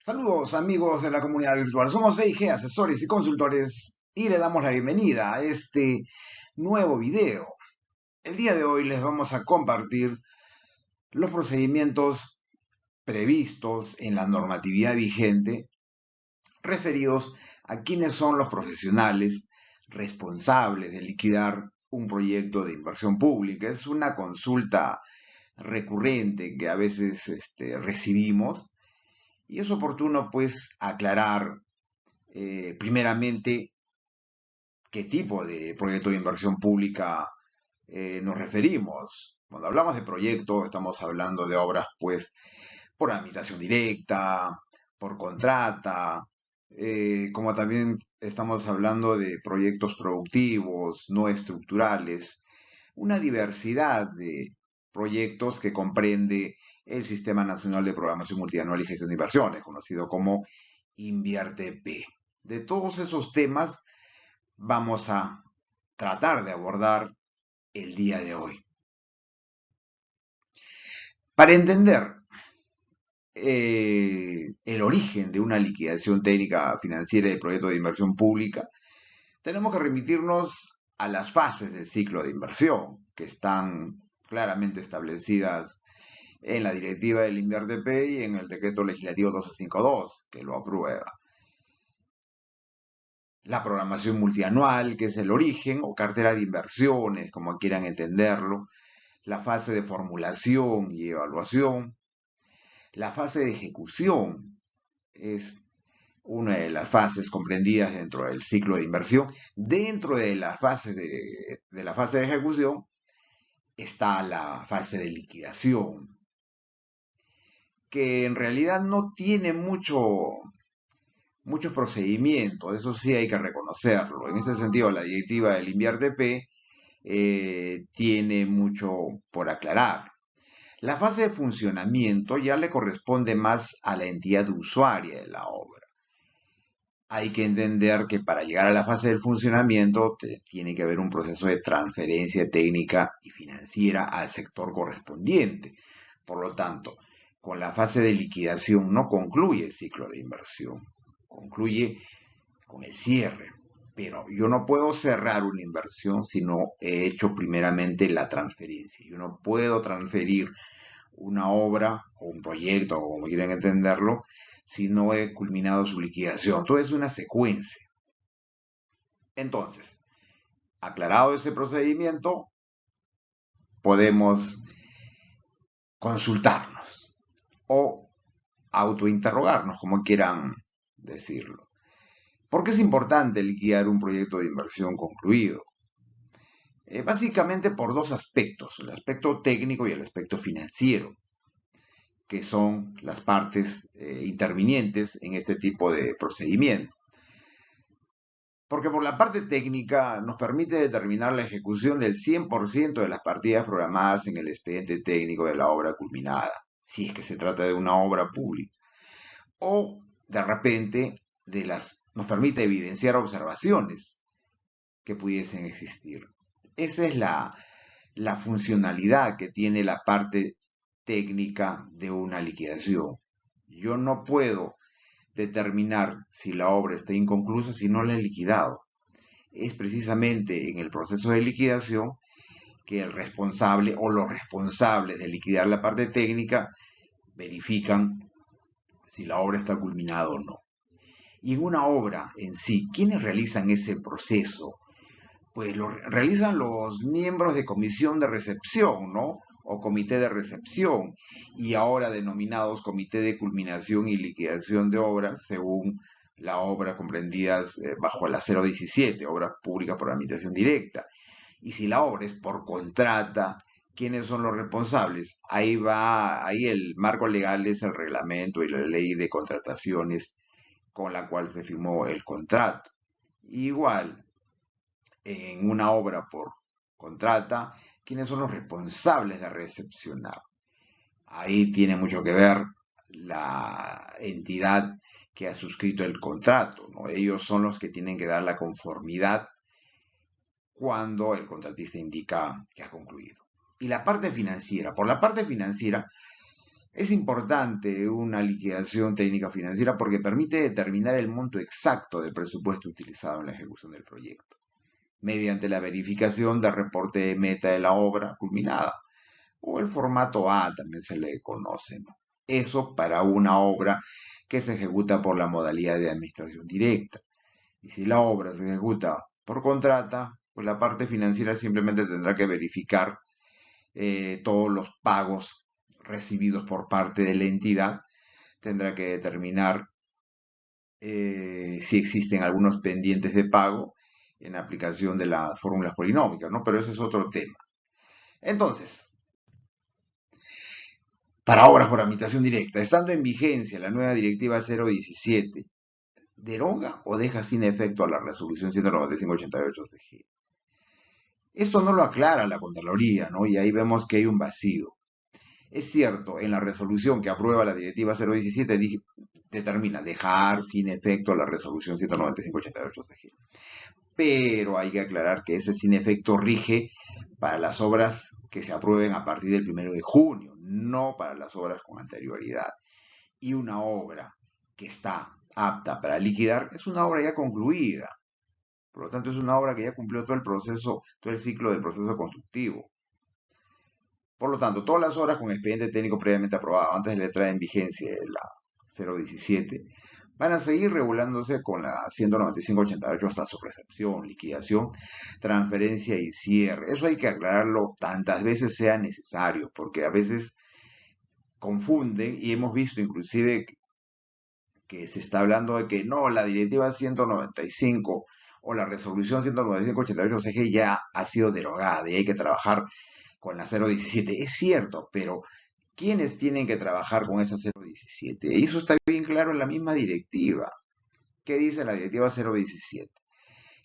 Saludos amigos de la comunidad virtual. Somos EIG, asesores y consultores, y le damos la bienvenida a este nuevo video. El día de hoy les vamos a compartir los procedimientos previstos en la normatividad vigente referidos a quiénes son los profesionales responsables de liquidar un proyecto de inversión pública. Es una consulta recurrente que a veces recibimos y es oportuno pues aclarar primeramente qué tipo de proyecto de inversión pública nos referimos. Cuando hablamos de proyecto, estamos hablando de obras, pues, por administración directa, por contrata, como también estamos hablando de proyectos productivos, no estructurales, una diversidad de proyectos que comprende el Sistema Nacional de Programación Multianual y Gestión de Inversiones, conocido como InvierteP. De todos esos temas vamos a tratar de abordar el día de hoy. Para entender el origen de una liquidación técnica financiera de proyecto de inversión pública, tenemos que remitirnos a las fases del ciclo de inversión, que están claramente establecidas en la directiva del InvierteP y en el decreto legislativo 1252, que lo aprueba. La programación multianual, que es el origen, o cartera de inversiones, como quieran entenderlo, la fase de formulación y evaluación, la fase de ejecución es una de las fases comprendidas dentro del ciclo de inversión. Dentro de la fase de ejecución está la fase de liquidación, que en realidad no tiene muchos procedimientos, eso sí hay que reconocerlo. En ese sentido, la directiva del InvierteP tiene mucho por aclarar. La fase de funcionamiento ya le corresponde más a la entidad usuaria de la obra. Hay que entender que para llegar a la fase del funcionamiento tiene que haber un proceso de transferencia técnica y financiera al sector correspondiente. Por lo tanto, con la fase de liquidación no concluye el ciclo de inversión, concluye con el cierre. Pero yo no puedo cerrar una inversión si no he hecho primeramente la transferencia. Yo no puedo transferir una obra o un proyecto, o como quieran entenderlo, si no he culminado su liquidación. Todo es una secuencia. Entonces, aclarado ese procedimiento, podemos consultarnos o autointerrogarnos, como quieran decirlo. ¿Por qué es importante liquidar un proyecto de inversión concluido? Básicamente por dos aspectos, el aspecto técnico y el aspecto financiero, que son las partes intervinientes en este tipo de procedimiento. Porque por la parte técnica nos permite determinar la ejecución del 100% de las partidas programadas en el expediente técnico de la obra culminada, si es que se trata de una obra pública. O de repente nos permite evidenciar observaciones que pudiesen existir. Esa es la funcionalidad que tiene la parte técnica de una liquidación. Yo no puedo determinar si la obra está inconclusa si no la he liquidado. Es precisamente en el proceso de liquidación que el responsable o los responsables de liquidar la parte técnica verifican si la obra está culminada o no. Y en una obra en sí, ¿quiénes realizan ese proceso? Pues lo realizan los miembros de comisión de recepción, ¿no? O comité de recepción, y ahora denominados comité de culminación y liquidación de obras, según la obra comprendidas bajo la 017, obras públicas por administración directa. Y si la obra es por contrata, ¿quiénes son los responsables? Ahí el marco legal es el reglamento y la ley de contrataciones con la cual se firmó el contrato. Igual, en una obra por contrata, ¿quiénes son los responsables de recepcionar? Ahí tiene mucho que ver la entidad que ha suscrito el contrato, ¿no? Ellos son los que tienen que dar la conformidad cuando el contratista indica que ha concluido. Y la parte financiera, por la parte financiera, Es importante una liquidación técnica financiera porque permite determinar el monto exacto del presupuesto utilizado en la ejecución del proyecto, mediante la verificación del reporte de meta de la obra culminada, o el formato A también se le conoce, ¿no? Eso para una obra que se ejecuta por la modalidad de administración directa. Y si la obra se ejecuta por contrata, pues la parte financiera simplemente tendrá que verificar todos los pagos recibidos por parte de la entidad, tendrá que determinar si existen algunos pendientes de pago en aplicación de las fórmulas polinómicas, ¿no? Pero ese es otro tema. Entonces, para obras por administración directa, estando en vigencia la nueva directiva 017, ¿deroga o deja sin efecto a la resolución 195/88 CG? Esto no lo aclara la Contraloría, ¿no? Y ahí vemos que hay un vacío. Es cierto, en la resolución que aprueba la directiva 017 determina dejar sin efecto la resolución 195/88 CG. Pero hay que aclarar que ese sin efecto rige para las obras que se aprueben a partir del 1 de junio, no para las obras con anterioridad. Y una obra que está apta para liquidar es una obra ya concluida. Por lo tanto, es una obra que ya cumplió todo el proceso, todo el ciclo del proceso constructivo. Por lo tanto, todas las obras con expediente técnico previamente aprobado antes de la entrada en vigencia de la 017 van a seguir regulándose con la 195/88 hasta su recepción, liquidación, transferencia y cierre. Eso hay que aclararlo tantas veces sea necesario, porque a veces confunden y hemos visto inclusive que se está hablando de que no, la directiva 195 o la resolución 195/88 CG ya ha sido derogada y hay que trabajar con la 017. Es cierto, pero ¿quiénes tienen que trabajar con esa 017? Y eso está bien claro en la misma directiva. ¿Qué dice la directiva 017?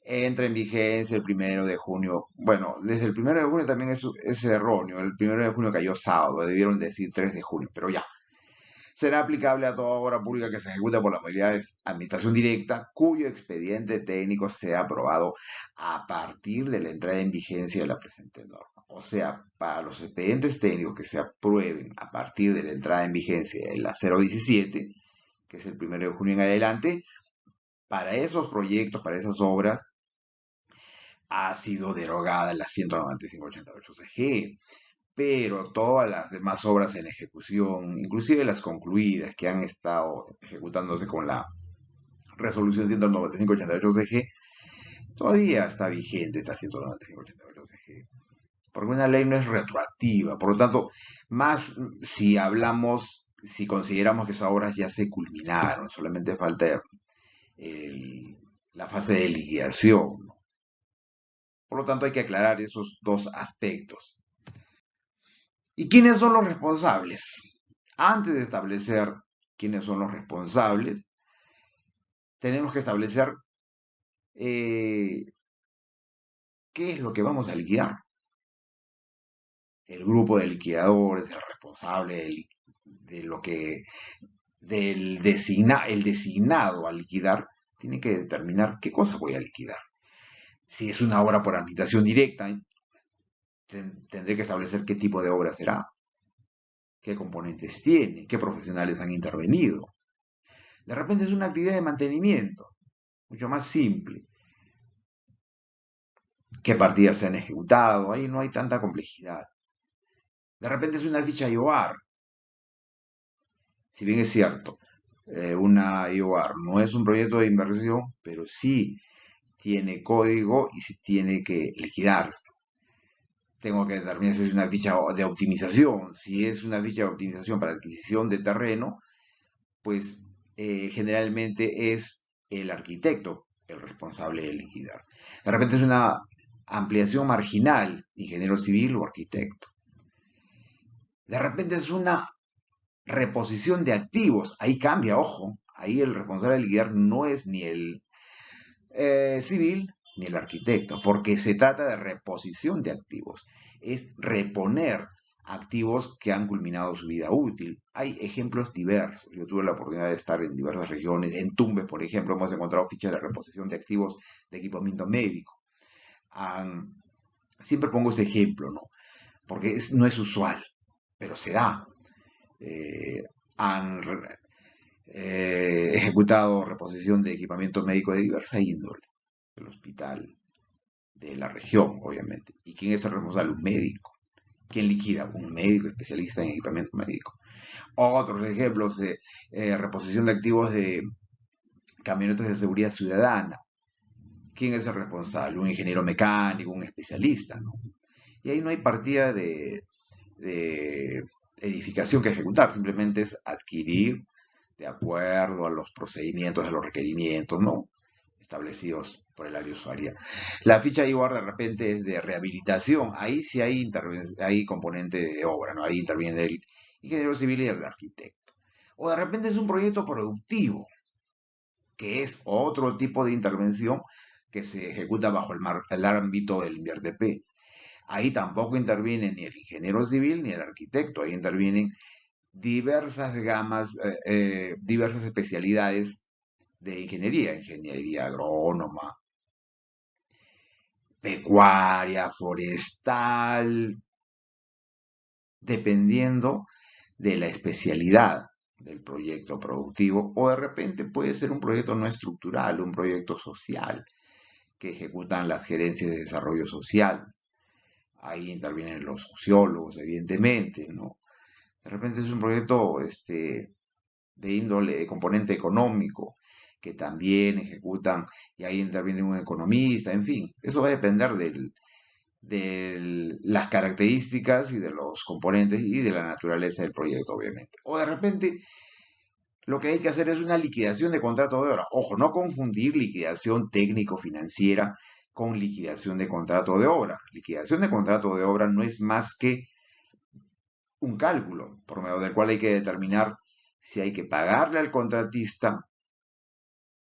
Entra en vigencia el 1 de junio. Bueno, desde el 1 de junio también es erróneo. El 1 de junio cayó sábado, debieron decir 3 de junio, pero ya. Será aplicable a toda obra pública que se ejecute por la modalidad de administración directa, cuyo expediente técnico sea aprobado a partir de la entrada en vigencia de la presente norma. O sea, para los expedientes técnicos que se aprueben a partir de la entrada en vigencia de la 017, que es el 1 de junio en adelante, para esos proyectos, para esas obras, ha sido derogada la 195/88 CG, pero todas las demás obras en ejecución, inclusive las concluidas que han estado ejecutándose con la resolución 195/88 CG, todavía está vigente esta 195/88 CG, porque una ley no es retroactiva, por lo tanto, más si hablamos, si consideramos que esas obras ya se culminaron, solamente falta la fase de liquidación. Por lo tanto, hay que aclarar esos dos aspectos. ¿Y quiénes son los responsables? Antes de establecer quiénes son los responsables, tenemos que establecer qué es lo que vamos a liquidar. El grupo de liquidadores, el responsable de lo que, el designado a liquidar, tiene que determinar qué cosa voy a liquidar. Si es una obra por administración directa, tendré que establecer qué tipo de obra será, qué componentes tiene, qué profesionales han intervenido. De repente es una actividad de mantenimiento, mucho más simple. ¿Qué partidas se han ejecutado? Ahí no hay tanta complejidad. De repente es una ficha IOR. Si bien es cierto, una IOR no es un proyecto de inversión, pero sí tiene código y sí tiene que liquidarse. Tengo que determinar si es una ficha de optimización. Si es una ficha de optimización para adquisición de terreno, pues generalmente es el arquitecto el responsable de liquidar. De repente es una ampliación marginal, ingeniero civil o arquitecto. De repente es una reposición de activos, ahí cambia, ojo, ahí el responsable de liquidar no es ni el civil ni el arquitecto, porque se trata de reposición de activos, es reponer activos que han culminado su vida útil. Hay ejemplos diversos. Yo tuve la oportunidad de estar en diversas regiones. En Tumbes, por ejemplo, hemos encontrado fichas de reposición de activos de equipamiento médico. Siempre pongo ese ejemplo, ¿no? Porque no es usual, pero se da. han ejecutado reposición de equipamiento médico de diversa índole. El hospital de la región, obviamente. ¿Y quién es el responsable? Un médico. ¿Quién liquida? Un médico especialista en equipamiento médico. Otros ejemplos de reposición de activos de camionetas de seguridad ciudadana. ¿Quién es el responsable? Un ingeniero mecánico, un especialista, ¿no? Y ahí no hay partida de edificación que ejecutar, simplemente es adquirir de acuerdo a los procedimientos, a los requerimientos, ¿no? Establecidos por el área usuaria. La ficha igual de repente es de rehabilitación, ahí sí hay componente de obra, ¿no? Ahí interviene el ingeniero civil y el arquitecto. O de repente es un proyecto productivo, que es otro tipo de intervención que se ejecuta bajo el ámbito del INVIERTP. Ahí tampoco interviene ni el ingeniero civil ni el arquitecto, ahí intervienen diversas gamas, diversas especialidades de ingeniería, ingeniería agrónoma, pecuaria, forestal, dependiendo de la especialidad del proyecto productivo, o de repente puede ser un proyecto no estructural, un proyecto social que ejecutan las gerencias de desarrollo social. Ahí intervienen los sociólogos, evidentemente, ¿no? De repente es un proyecto de índole, de componente económico, que también ejecutan, y ahí interviene un economista, en fin, eso va a depender de las características y de los componentes y de la naturaleza del proyecto, obviamente. O de repente lo que hay que hacer es una liquidación de contrato de obra. Ojo, no confundir liquidación técnico-financiera con liquidación de contrato de obra. Liquidación de contrato de obra no es más que un cálculo por medio del cual hay que determinar si hay que pagarle al contratista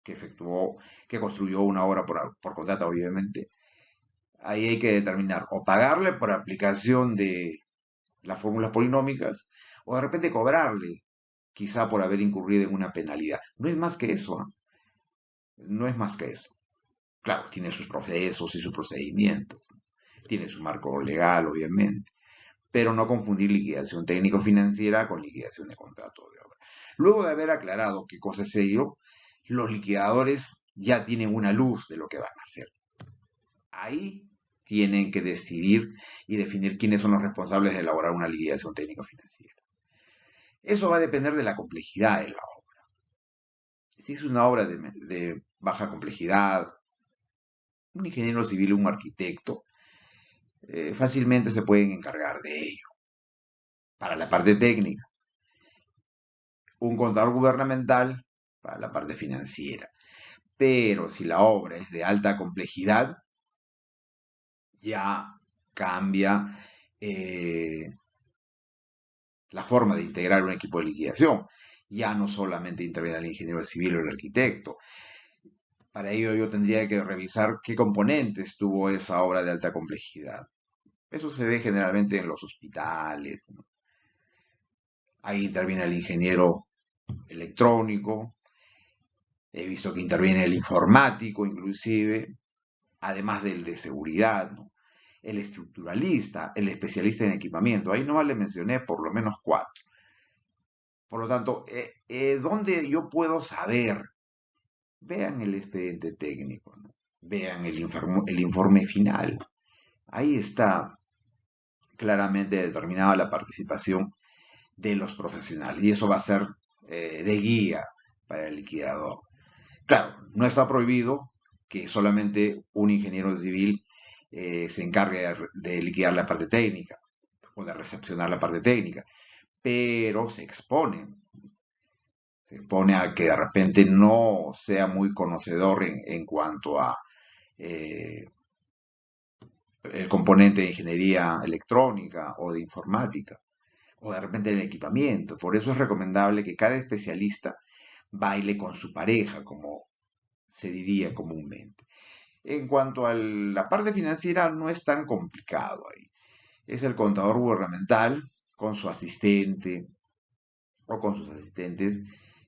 que efectuó, que construyó una obra por contrato, obviamente. Ahí hay que determinar o pagarle por aplicación de las fórmulas polinómicas o de repente cobrarle, quizá por haber incurrido en una penalidad. No es más que eso, ¿eh? No es más que eso. Claro, tiene sus procesos y sus procedimientos, tiene su marco legal, obviamente, pero no confundir liquidación técnico-financiera con liquidación de contrato de obra. Luego de haber aclarado qué cosa es ello, los liquidadores ya tienen una luz de lo que van a hacer. Ahí tienen que decidir y definir quiénes son los responsables de elaborar una liquidación técnico-financiera. Eso va a depender de la complejidad de la obra. Si es una obra de baja complejidad, un ingeniero civil o un arquitecto fácilmente se pueden encargar de ello. Para la parte técnica, un contador gubernamental para la parte financiera. Pero si la obra es de alta complejidad, ya cambia la forma de integrar un equipo de liquidación. Ya no solamente interviene el ingeniero civil o el arquitecto. Para ello yo tendría que revisar qué componentes tuvo esa obra de alta complejidad. Eso se ve generalmente en los hospitales, ¿no? Ahí interviene el ingeniero electrónico, he visto que interviene el informático inclusive, además del de seguridad, ¿no? El estructuralista, el especialista en equipamiento. Ahí nomás le mencioné por lo menos 4. Por lo tanto, ¿dónde yo puedo saber? Vean el expediente técnico, ¿no? Vean el informe final. Ahí está claramente determinada la participación de los profesionales y eso va a ser de guía para el liquidador. Claro, no está prohibido que solamente un ingeniero civil se encargue de liquidar la parte técnica o de recepcionar la parte técnica, pero se expone a que de repente no sea muy conocedor en cuanto a eh, el componente de ingeniería electrónica o de informática, o de repente el equipamiento. Por eso es recomendable que cada especialista baile con su pareja, como se diría comúnmente. En cuanto a la parte financiera, no es tan complicado ahí. Es el contador gubernamental con su asistente o con sus asistentes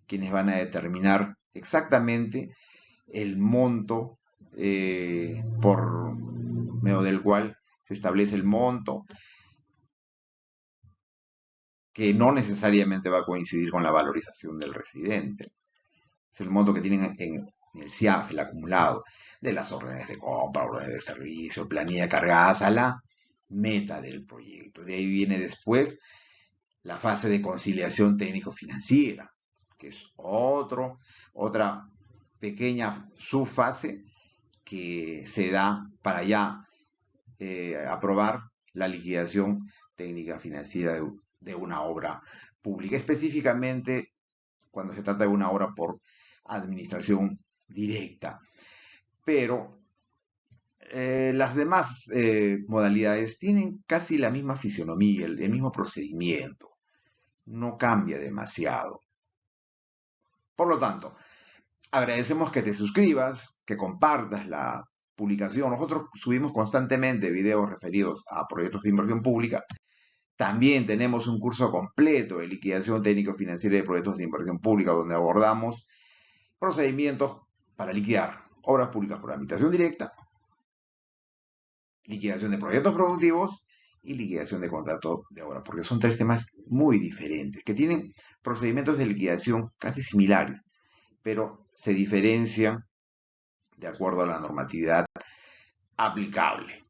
quienes van a determinar exactamente el monto por medio del cual se establece el monto que no necesariamente va a coincidir con la valorización del residente. Es el monto que tienen en el CIAF, el acumulado, de las órdenes de compra, órdenes de servicio, planilla cargadas a la meta del proyecto. De ahí viene después la fase de conciliación técnico-financiera, que es otra pequeña subfase que se da para ya aprobar la liquidación técnica financiera de una obra pública, específicamente cuando se trata de una obra por administración directa. Pero las demás modalidades tienen casi la misma fisionomía, el mismo procedimiento, no cambia demasiado. Por lo tanto, agradecemos que te suscribas, que compartas la publicación. Nosotros subimos constantemente videos referidos a proyectos de inversión pública. También tenemos un curso completo de liquidación técnico-financiera de proyectos de inversión pública donde abordamos procedimientos para liquidar obras públicas por administración directa, liquidación de proyectos productivos y liquidación de contrato de obra, porque son tres temas muy diferentes, que tienen procedimientos de liquidación casi similares, pero se diferencian de acuerdo a la normatividad aplicable.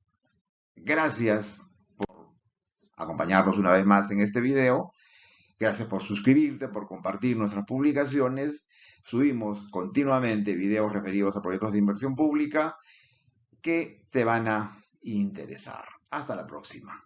Gracias por acompañarnos una vez más en este video. Gracias por suscribirte, por compartir nuestras publicaciones. Subimos continuamente videos referidos a proyectos de inversión pública que te van a interesar. Hasta la próxima.